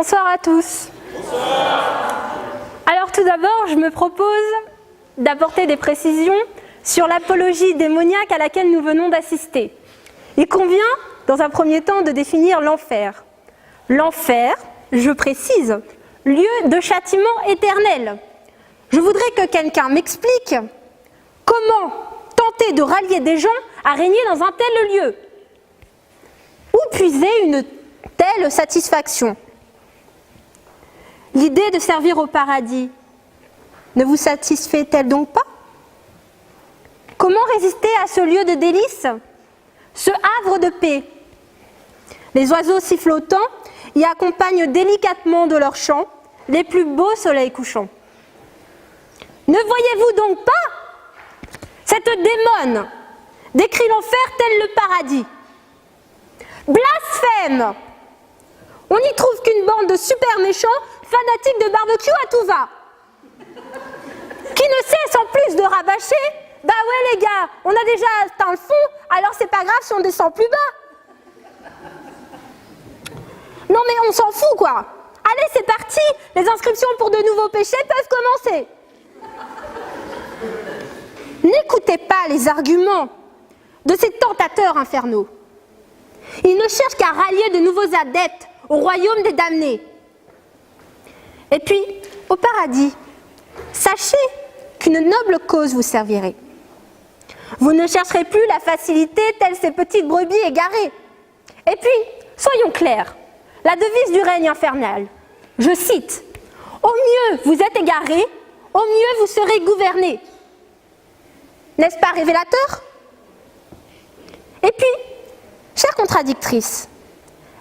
Bonsoir à tous. Bonsoir. Alors tout d'abord, je me propose d'apporter des précisions sur l'apologie démoniaque à laquelle nous venons d'assister. Il convient, dans un premier temps, de définir l'enfer. L'enfer, je précise, lieu de châtiment éternel. Je voudrais que quelqu'un m'explique comment tenter de rallier des gens à régner dans un tel lieu. Où puiser une telle satisfaction? L'idée de servir au paradis ne vous satisfait-elle donc pas? Comment résister à ce lieu de délices, ce havre de paix? Les oiseaux sifflotants y accompagnent délicatement de leur chant les plus beaux soleils couchants. Ne voyez-vous donc pas? Cette démone décrit l'enfer tel le paradis. Blasphème! On n'y trouve qu'une bande de super méchants, fanatiques de barbecue à tout va, qui ne cessent en plus de rabâcher. Bah ouais les gars, on a déjà atteint le fond, alors c'est pas grave si on descend plus bas. Non mais on s'en fout quoi. Allez c'est parti, les inscriptions pour de nouveaux péchés peuvent commencer. N'écoutez pas les arguments de ces tentateurs infernaux. Ils ne cherchent qu'à rallier de nouveaux adeptes au royaume des damnés. Et puis, au paradis, sachez qu'une noble cause vous servirait. Vous ne chercherez plus la facilité telle ces petites brebis égarées. Et puis, soyons clairs, la devise du règne infernal, je cite, « Au mieux vous êtes égarés, au mieux vous serez gouvernés ». N'est-ce pas révélateur? Et puis, chère contradictrice,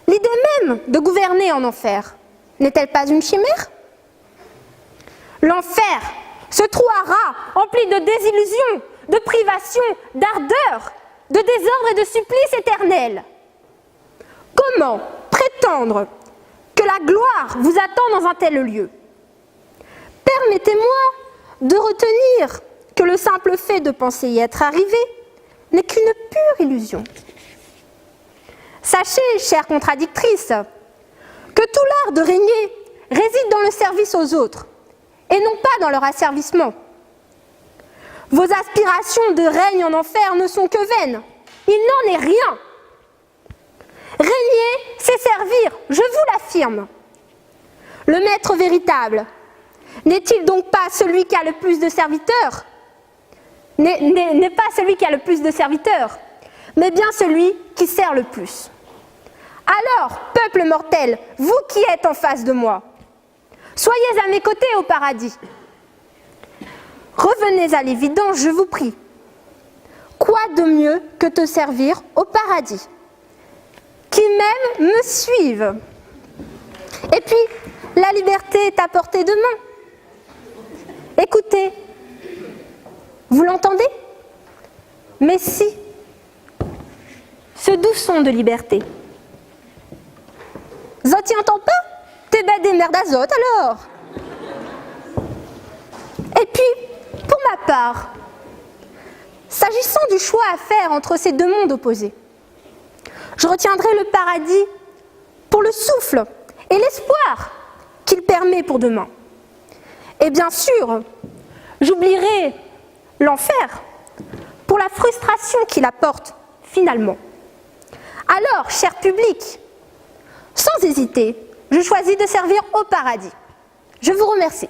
l'idée même de gouverner en enfer n'est-elle pas une chimère? L'enfer, ce trou à rats empli de désillusions, de privations, d'ardeur, de désordre et de supplices éternels. Comment prétendre que la gloire vous attend dans un tel lieu? Permettez-moi de retenir que le simple fait de penser y être arrivé n'est qu'une pure illusion. Sachez, chère contradictrice, que tout l'art de régner réside dans le service aux autres, et non pas dans leur asservissement. Vos aspirations de règne en enfer ne sont que vaines, il n'en est rien. Régner, c'est servir, je vous l'affirme. Le maître véritable, n'est-il donc pas celui qui a le plus de serviteurs? N'est pas celui qui a le plus de serviteurs, mais bien celui qui sert le plus. Alors, peuple mortel, vous qui êtes en face de moi, soyez à mes côtés au paradis. Revenez à l'évidence, je vous prie. Quoi de mieux que te servir au paradis? Qui même me suivent. Et puis, la liberté est à portée de main. Écoutez, vous l'entendez? Mais si, ce doux son de liberté. Ça t'y entend pas? T'es bête des merdes d'azote alors. Et puis, pour ma part, s'agissant du choix à faire entre ces deux mondes opposés, je retiendrai le paradis pour le souffle et l'espoir qu'il permet pour demain. Et bien sûr, j'oublierai l'enfer pour la frustration qu'il apporte finalement. Alors, cher public, sans hésiter, je choisis de servir au paradis. Je vous remercie.